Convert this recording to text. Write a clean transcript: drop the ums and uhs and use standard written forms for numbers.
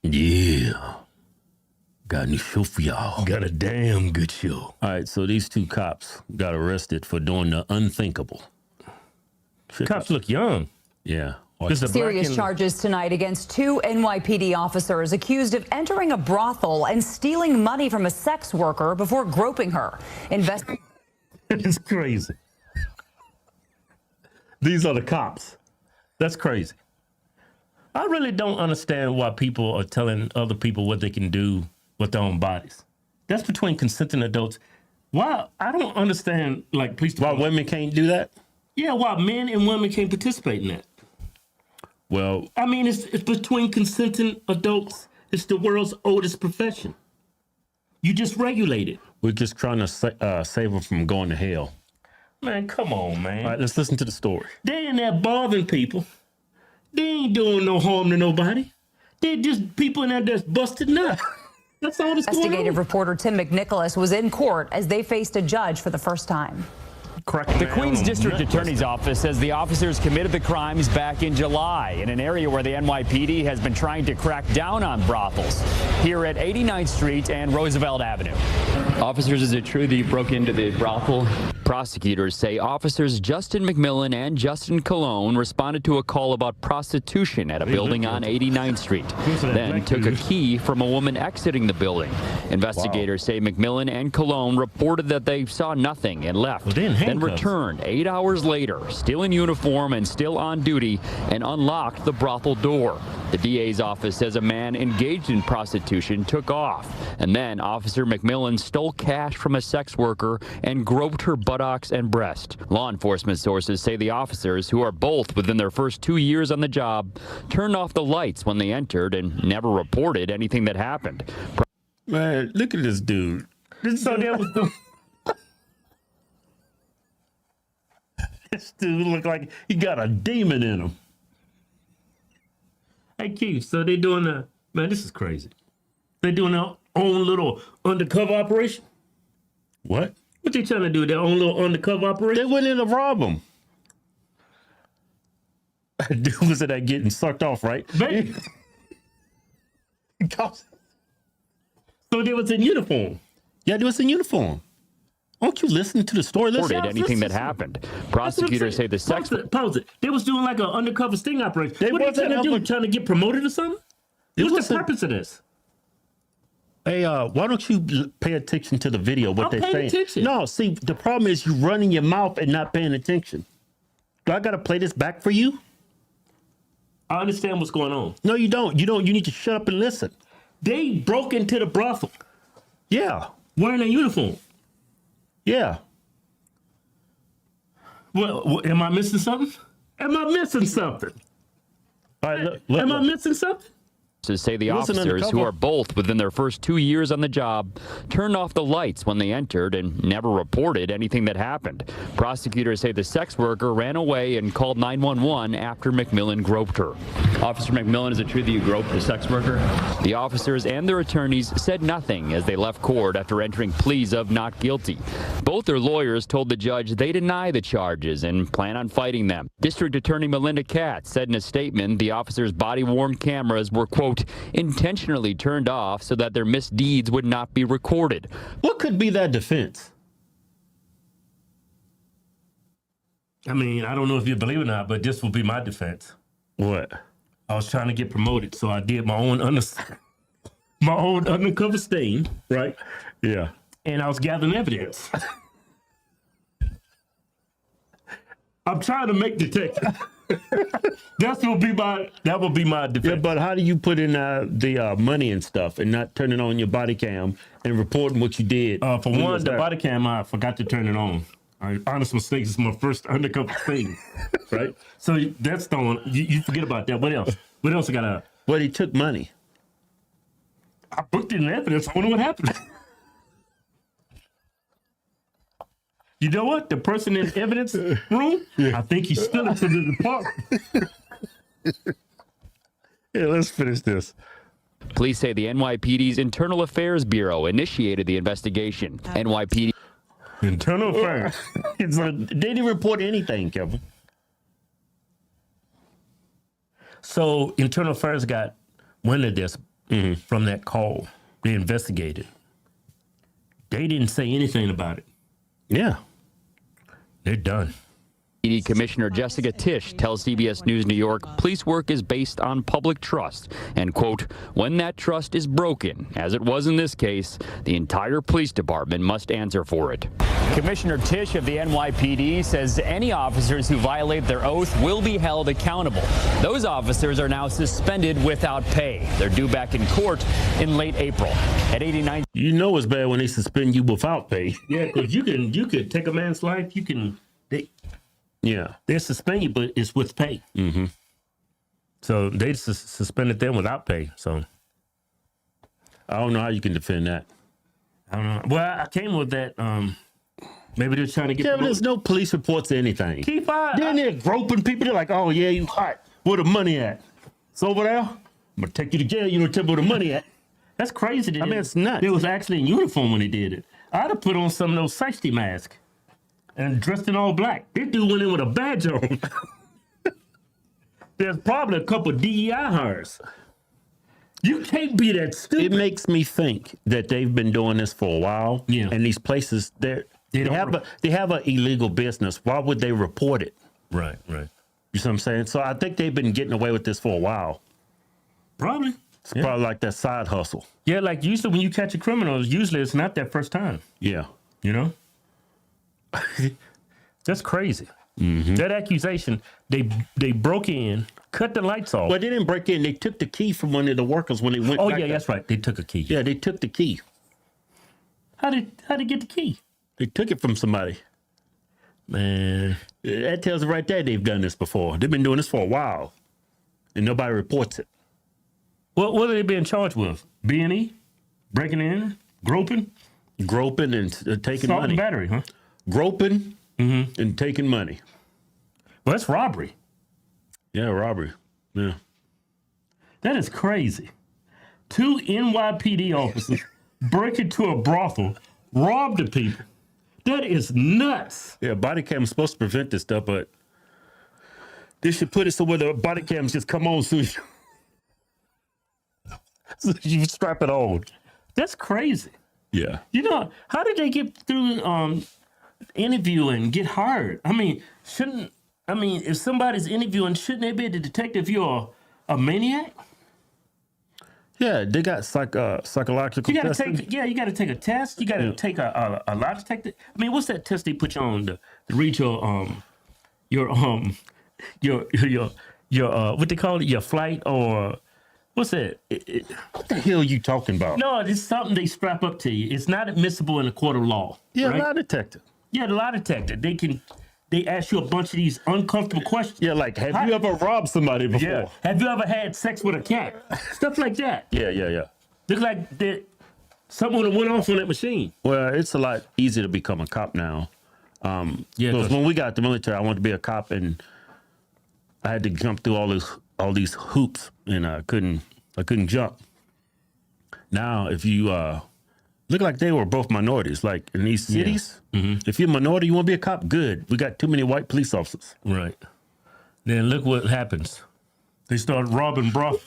Yeah. Got a new show for y'all. Got a damn good show. All right, so these two cops got arrested for doing the unthinkable. Cops look young. Yeah. Serious charges tonight against two NYPD officers accused of entering a brothel and stealing money from a sex worker before groping her. It's crazy. These are the cops. That's crazy. I really don't understand why people are telling other people what they can do with their own bodies. That's between consenting adults. Why? I don't understand, like, police department. Why women can't do that? Yeah, why men and women can't participate in that. Well, I mean, it's between consenting adults. It's the world's oldest profession. You just regulate it. We're just trying to save them from going to hell. Man, come on, man. All right, let's listen to the story. They in there bothering people. They ain't doing no harm to nobody. They're just people in there that's busted nuts. That's all that's going on. Investigative reporter Tim McNicholas was in court as they faced a judge for the first time. The Queens District Attorney's Office says the officers committed the crimes back in July in an area where the NYPD has been trying to crack down on brothels, here at 89th Street and Roosevelt Avenue. Officers, is it true that you broke into the brothel? Prosecutors say officers Justin McMillan and Justin Cologne responded to a call about prostitution at a building on 89th Street, then took a key from a woman exiting the building. Investigators say McMillan and Cologne reported that they saw nothing and left, then returned 8 hours later, still in uniform and still on duty, and unlocked the brothel door. The DA's office says a man engaged in prostitution took off, and then Officer McMillan stole cash from a sex worker and groped her buttocks and breast. Law enforcement sources say the officers, who are both within their first 2 years on the job, turned off the lights when they entered and never reported anything that happened. Man, look at this dude. So that was the... This dude look like he got a demon in him. Hey, Keith, so they doing a... Man, this is crazy. They doing their own little undercover operation? What? What they trying to do, their own little undercover operation? They went in to rob him. Dude was in that getting sucked off, right? Man. So they was in uniform? Yeah, they was in uniform. Won't you listen to the story? Reported anything that happened. Prosecutors say the sex... Pause it. They was doing like an undercover sting operation. What are they trying to do? Trying to get promoted or something? What's the purpose of this? Hey, why don't you pay attention to the video, what they're saying? Attention. No, see, the problem is you running your mouth and not paying attention. Do I got to play this back for you? I understand what's going on. No, you don't. You need to shut up and listen. They broke into the brothel. Yeah. Wearing a uniform. Yeah. Well, am I missing something? Am I missing something? All right, look, am I missing something? Say the officers, who are both within their first 2 years on the job, turned off the lights when they entered and never reported anything that happened. Prosecutors say the sex worker ran away and called 911 after McMillan groped her. Officer McMillan, is it true that you groped the sex worker? The officers and their attorneys said nothing as they left court after entering pleas of not guilty. Both their lawyers told the judge they deny the charges and plan on fighting them. District Attorney Melinda Katz said in a statement the officers' body-worn cameras were, quote, intentionally turned off so that their misdeeds would not be recorded. What could be that defense? I mean, I don't know if you believe it or not, but this will be my defense. What? I was trying to get promoted, so I did my own undercover sting, right? Yeah. And I was gathering evidence. I'm trying to make detective. That will be my defense. Yeah, but how do you put in the money and stuff and not turning on your body cam and reporting what you did? For one, the body cam, I forgot to turn it on. Honest mistakes is my first undercover thing, right? So that's the one. You forget about that. What else? What else I got? Well, he took money. I booked it in evidence. I wonder what happened. You know what? The person in the evidence room, I think he's still into the department. Yeah, let's finish this. Police say the NYPD's Internal Affairs Bureau initiated the investigation. NYPD. Internal Affairs. They didn't report anything, Kevin. So Internal Affairs got wind of this. from that call. They investigated. They didn't say anything about it. Yeah. They're done. NYPD Commissioner Jessica Tisch tells CBS News New York police work is based on public trust. And, quote, when that trust is broken, as it was in this case, the entire police department must answer for it. Commissioner Tisch of the NYPD says any officers who violate their oath will be held accountable. Those officers are now suspended without pay. They're due back in court in late April. At 89. You know it's bad when they suspend you without pay. Yeah, because you could take a man's life. They suspend you, but it's with pay. Mm-hmm. So they suspended them without pay. So I don't know how you can defend that. I don't know. Well, I came with that. Maybe they're trying to get. Yeah, but there's no police reports or anything. Then they're groping people. They're like, oh, yeah, you hot. Where the money at? It's over there. I'm going to take you to jail. You don't tell me where the money at. That's crazy. I mean, it's nuts. They was actually in uniform when they did it. I'd have put on some of those safety masks and dressed in all black. This dude went in with a badge on. There's probably a couple of DEI hires. You can't be that stupid. It makes me think that they've been doing this for a while. Yeah. And these places, they have an illegal business. Why would they report it? Right. You know what I'm saying? So I think they've been getting away with this for a while. Probably. It's probably like that side hustle. Yeah, like usually when you catch a criminal, usually it's not their first time. Yeah. You know? That's crazy. Mm-hmm. That accusation, they broke in, cut the lights off. Well, they didn't break in. They took the key from one of the workers when they went. Oh, back yeah, there. that's right. They took a key. Yeah, they took the key. How did they get the key? They took it from somebody. Man. That tells it right there they've done this before. They've been doing this for a while. And nobody reports it. What are they being charged with? B&E? Breaking in? Groping? Groping and taking Assault money. and battery, huh? Groping and taking money. Well, that's robbery. Yeah, robbery. Yeah. That is crazy. 2 NYPD officers break into a brothel, rob the people. That is nuts. Yeah, body cam is supposed to prevent this stuff, but they should put it so where the body cams just come on so you strap it on. That's crazy. Yeah. You know, how did they get through interview and get hired? I mean, if somebody's interviewing, shouldn't they be able to detect if you're a maniac? Yeah, they got psychological You got to testing. you got to take a test. You got to take a lie detector. I mean, what's that test they put you on to read your what they call it, your flight, or what's that? What the hell are you talking about? No, it's something they strap up to you. It's not admissible in a court of law. Yeah, right? lie detector. Yeah, the lie detector. They ask you a bunch of these uncomfortable questions. Yeah, like, have you ever robbed somebody before? Yeah. Have you ever had sex with a cat? Stuff like that. Yeah. Look like that someone went off on that machine. Well, it's a lot easier to become a cop now. Yeah, Because when we got the military, I wanted to be a cop, and I had to jump through all these hoops, and I couldn't jump. Now, if you look like they were both minorities, like in these cities, if you're a minority, you want to be a cop, good. We got too many white police officers. Right. Then look what happens. They start robbing brothels.